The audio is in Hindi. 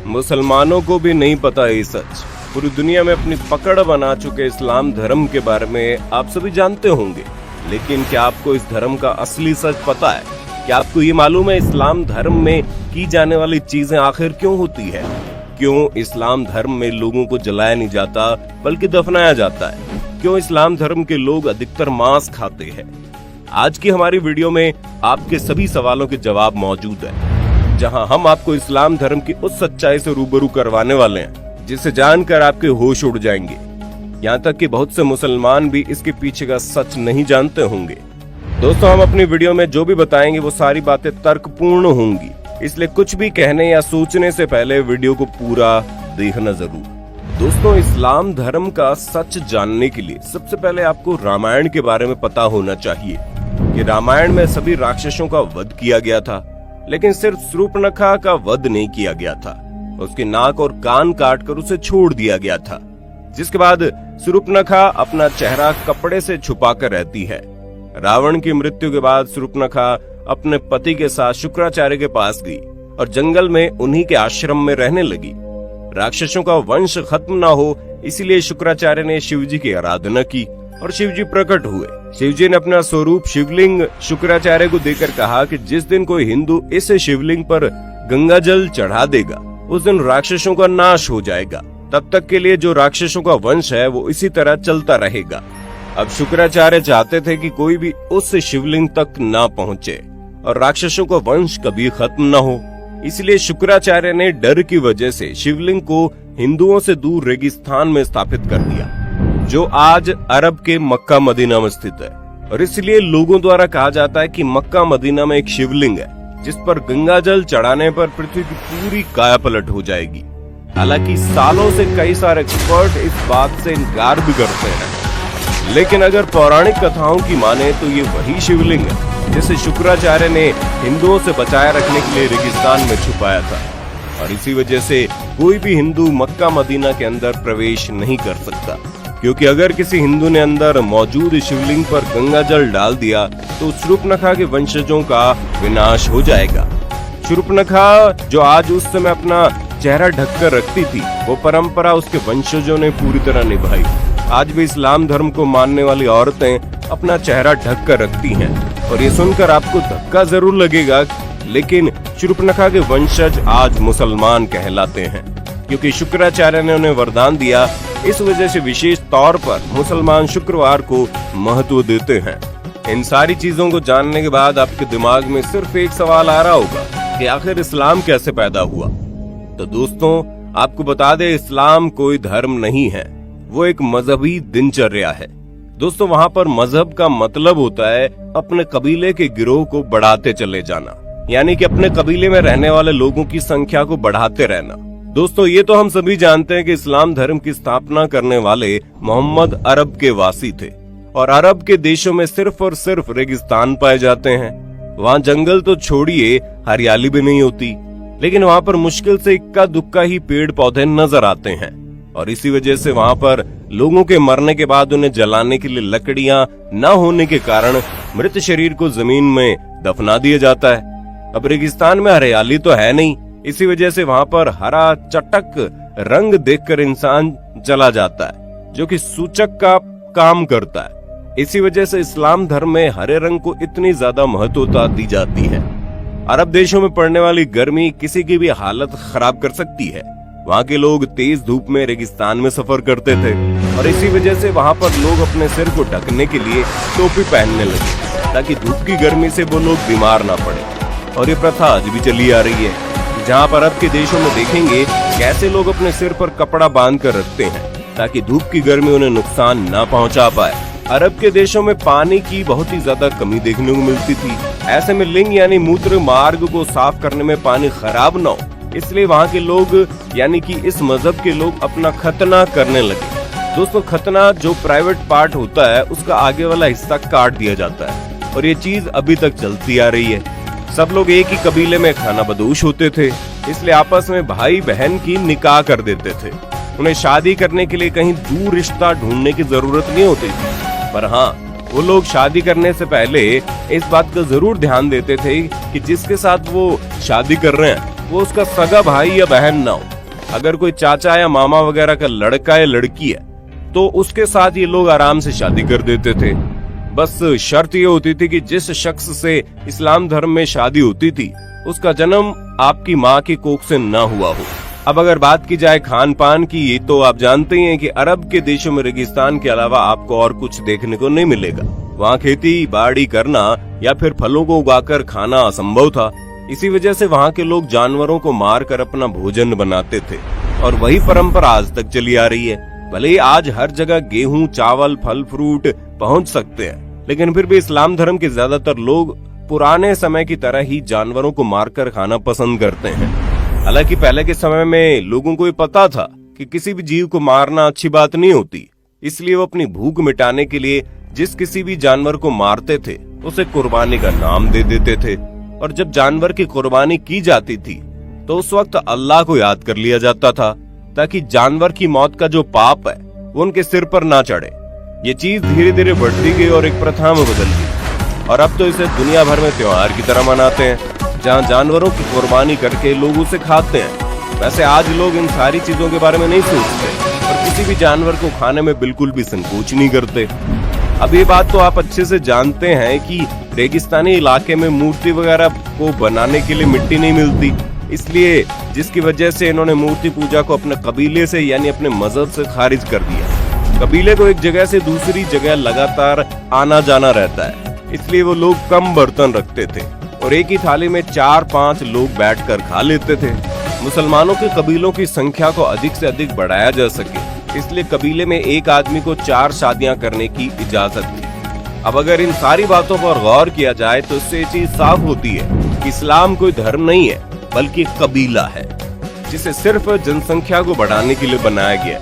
मुसलमानों को भी नहीं पता ये सच। पूरी दुनिया में अपनी पकड़ बना चुके इस्लाम धर्म के बारे में आप सभी जानते होंगे, लेकिन क्या आपको इस धर्म का असली सच पता है? क्या आपको ये मालूम है इस्लाम धर्म में की जाने वाली चीजें आखिर क्यों होती है? क्यों इस्लाम धर्म में लोगों को जलाया नहीं जाता बल्कि दफनाया जाता है? क्यों इस्लाम धर्म के लोग अधिकतर मांस खाते हैं? आज की हमारी वीडियो में आपके सभी सवालों के जवाब मौजूद है, जहां हम आपको इस्लाम धर्म की उस सच्चाई से रूबरू करवाने वाले हैं जिसे जानकर आपके होश उड़ जाएंगे। यहाँ तक कि बहुत से मुसलमान भी इसके पीछे का सच नहीं जानते होंगे। दोस्तों, हम अपनी वीडियो में जो भी बताएंगे वो सारी बातें तर्कपूर्ण होंगी, इसलिए कुछ भी कहने या सोचने से पहले वीडियो को पूरा देखना जरूर। दोस्तों, इस्लाम धर्म का सच जानने के लिए सबसे पहले आपको रामायण के बारे में पता होना चाहिए कि रामायण में सभी राक्षसों का वध किया गया था, लेकिन सिर्फ शूर्पणखा का वध नहीं किया गया था। उसके नाक और कान काटकर उसे छोड़ दिया गया था, जिसके बाद शूर्पणखा अपना चेहरा कपड़े से छुपाकर रहती है। रावण की मृत्यु के बाद शूर्पणखा अपने पति के साथ शुक्राचार्य के पास गई और जंगल में उन्हीं के आश्रम में रहने लगी। राक्षसों का वंश खत्म ना हो, इसलिए शुक्राचार्य ने शिव जी की आराधना की और शिव जी प्रकट हुए। शिव जी ने अपना स्वरूप शिवलिंग शुक्राचार्य को देकर कहा कि जिस दिन कोई हिंदू इस शिवलिंग पर गंगा जल चढ़ा देगा, उस दिन राक्षसों का नाश हो जाएगा। तब तक के लिए जो राक्षसों का वंश है वो इसी तरह चलता रहेगा। अब शुक्राचार्य चाहते थे कि कोई भी उस शिवलिंग तक ना पहुँचे और राक्षसों का वंश कभी खत्म न हो, इसलिए शुक्राचार्य ने डर की वजह से शिवलिंग को हिंदुओं से दूर रेगिस्तान में स्थापित कर दिया, जो आज अरब के मक्का मदीना में स्थित है। और इसलिए लोगों द्वारा कहा जाता है कि मक्का मदीना में एक शिवलिंग है जिस पर गंगा जल चढ़ाने पर पृथ्वी की पूरी कायापलट हो जाएगी। हालांकि सालों से कई सारे एक्सपर्ट इस बात से इनकार भी करते हैं, लेकिन अगर पौराणिक कथाओं की माने तो ये वही शिवलिंग है जिसे शुक्राचार्य ने हिंदुओं से बचाए रखने के लिए रेगिस्तान में छुपाया था। और इसी वजह से कोई भी हिंदू मक्का मदीना के अंदर प्रवेश नहीं कर सकता, क्योंकि अगर किसी हिंदू ने अंदर मौजूद शिवलिंग पर गंगा जल डाल दिया तो शूर्पणखा के वंशजों का विनाश हो जाएगा। शूर्पणखा जो आज उस समय अपना चेहरा ढककर रखती थी, वो परंपरा उसके वंशजों ने पूरी तरह निभाई। आज भी इस्लाम धर्म को मानने वाली औरतें अपना चेहरा ढक कर रखती हैं, और ये सुनकर आपको धक्का जरूर लगेगा, लेकिन शूर्पणखा के वंशज आज मुसलमान कहलाते हैं, क्योंकि शुक्राचार्य ने उन्हें वरदान दिया। इस वजह से विशेष तौर पर मुसलमान शुक्रवार को महत्व देते हैं। इन सारी चीजों को जानने के बाद आपके दिमाग में सिर्फ एक सवाल आ रहा होगा कि आखिर इस्लाम कैसे पैदा हुआ। तो दोस्तों, आपको बता दें, इस्लाम कोई धर्म नहीं है, वो एक मजहबी दिनचर्या है। दोस्तों, वहाँ पर मजहब का मतलब होता है अपने कबीले के गिरोह को बढ़ाते चले जाना, यानी कि अपने कबीले में रहने वाले लोगों की संख्या को बढ़ाते रहना। दोस्तों, ये तो हम सभी जानते हैं कि इस्लाम धर्म की स्थापना करने वाले मोहम्मद अरब के वासी थे, और अरब के देशों में सिर्फ और सिर्फ रेगिस्तान पाए जाते हैं। वहाँ जंगल तो छोड़िए, हरियाली भी नहीं होती, लेकिन वहाँ पर मुश्किल से इक्का दुक्का ही पेड़ पौधे नजर आते हैं। और इसी वजह से वहाँ पर लोगों के मरने के बाद उन्हें जलाने के लिए लकड़ियां न होने के कारण मृत शरीर को जमीन में दफना दिया जाता है। अब रेगिस्तान में हरियाली तो है नहीं, इसी वजह से वहाँ पर हरा चटक रंग देखकर इंसान चला जाता है, जो कि सूचक का काम करता है। इसी वजह से इस्लाम धर्म में हरे रंग को इतनी ज्यादा महत्वता दी जाती है। अरब देशों में पड़ने वाली गर्मी किसी की भी हालत खराब कर सकती है। वहाँ के लोग तेज धूप में रेगिस्तान में सफर करते थे, और इसी वजह से वहाँ पर लोग अपने सिर को ढकने के लिए टोपी पहनने लगे, ताकि धूप की गर्मी से वो लोग बीमार ना पड़े। और ये प्रथा आज भी चली आ रही है, जहाँ पर अरब के देशों में देखेंगे कैसे लोग अपने सिर पर कपड़ा बांध कर रखते हैं, ताकि धूप की गर्मी उन्हें नुकसान न पहुँचा पाए। अरब के देशों में पानी की बहुत ही ज्यादा कमी देखने को मिलती थी। ऐसे में लिंग यानी मूत्र मार्ग को साफ करने में पानी खराब न हो, इसलिए वहाँ के लोग यानी कि इस मजहब के लोग अपना खतना करने लगे। दोस्तों, खतना जो प्राइवेट पार्ट होता है उसका आगे वाला हिस्सा काट दिया जाता है, और ये चीज अभी तक चलती आ रही है। सब लोग एक ही कबीले में खाना बदोश होते थे, इसलिए आपस में भाई बहन की निकाह कर देते थे। उन्हें शादी करने के लिए कहीं दूर रिश्ता ढूंढने की जरूरत नहीं होती थी, पर हाँ, वो लोग शादी करने से पहले इस बात का जरूर ध्यान देते थे कि जिसके साथ वो शादी कर रहे हैं वो उसका सगा भाई या बहन ना हो, अगर कोई चाचा या मामा वगैरह का लड़का या लड़की है तो उसके साथ ये लोग आराम से शादी कर देते थे। बस शर्त ये होती थी कि जिस शख्स से इस्लाम धर्म में शादी होती थी उसका जन्म आपकी माँ की कोख से न हुआ हो। अब अगर बात की जाए खान पान की, तो आप जानते ही हैं कि अरब के देशों में रेगिस्तान के अलावा आपको और कुछ देखने को नहीं मिलेगा। वहाँ खेती बाड़ी करना या फिर फलों को उगाकर खाना असंभव था। इसी वजह से वहाँ के लोग जानवरों को मारकर अपना भोजन बनाते थे और वही परंपरा आज तक चली आ रही है। भले ही आज हर जगह गेहूं, चावल, फल फ्रूट पहुंच सकते हैं, लेकिन फिर भी इस्लाम धर्म के ज्यादातर लोग पुराने समय की तरह ही जानवरों को मारकर खाना पसंद करते हैं। हालांकि पहले के समय में लोगों को ये पता था कि किसी भी जीव को मारना अच्छी बात नहीं होती, इसलिए वो अपनी भूख मिटाने के लिए जिस किसी भी जानवर को मारते थे उसे कुर्बानी का नाम दे देते थे। और जब जानवर की कुर्बानी की जाती थी तो उस वक्त अल्लाह को याद कर लिया जाता था ताकि जानवर की मौत का जो पाप है वो उनके सिर पर ना चढ़े। ये चीज धीरे धीरे बढ़ती गई और एक प्रथा में बदल गई और अब तो इसे दुनिया भर में त्योहार की तरह मनाते हैं, जहाँ जानवरों की कुर्बानी करके लोग उसे खाते हैं। वैसे आज लोग इन सारी चीजों के बारे में नहीं सोचते और किसी भी जानवर को खाने में बिल्कुल भी संकोच नहीं करते। अब ये बात तो आप अच्छे से जानते हैं कि रेगिस्तानी इलाके में मूर्ति वगैरह को बनाने के लिए मिट्टी नहीं मिलती, इसलिए जिसकी वजह से इन्होंने मूर्ति पूजा को अपने कबीले से यानी अपने मजहब से खारिज कर दिया। कबीले को एक जगह से दूसरी जगह लगातार आना जाना रहता है, इसलिए वो लोग कम बर्तन रखते थे और एक ही थाली में 4-5 लोग बैठकर खा लेते थे। मुसलमानों के कबीलों की संख्या को अधिक से अधिक बढ़ाया जा सके, इसलिए कबीले में एक आदमी को 4 शादियां करने की इजाजत थी। अब अगर इन सारी बातों पर गौर किया जाए तो इससे ये चीज साफ होती है कि इस्लाम कोई धर्म नहीं है बल्कि कबीला है, जिसे सिर्फ जनसंख्या को बढ़ाने के लिए बनाया गया।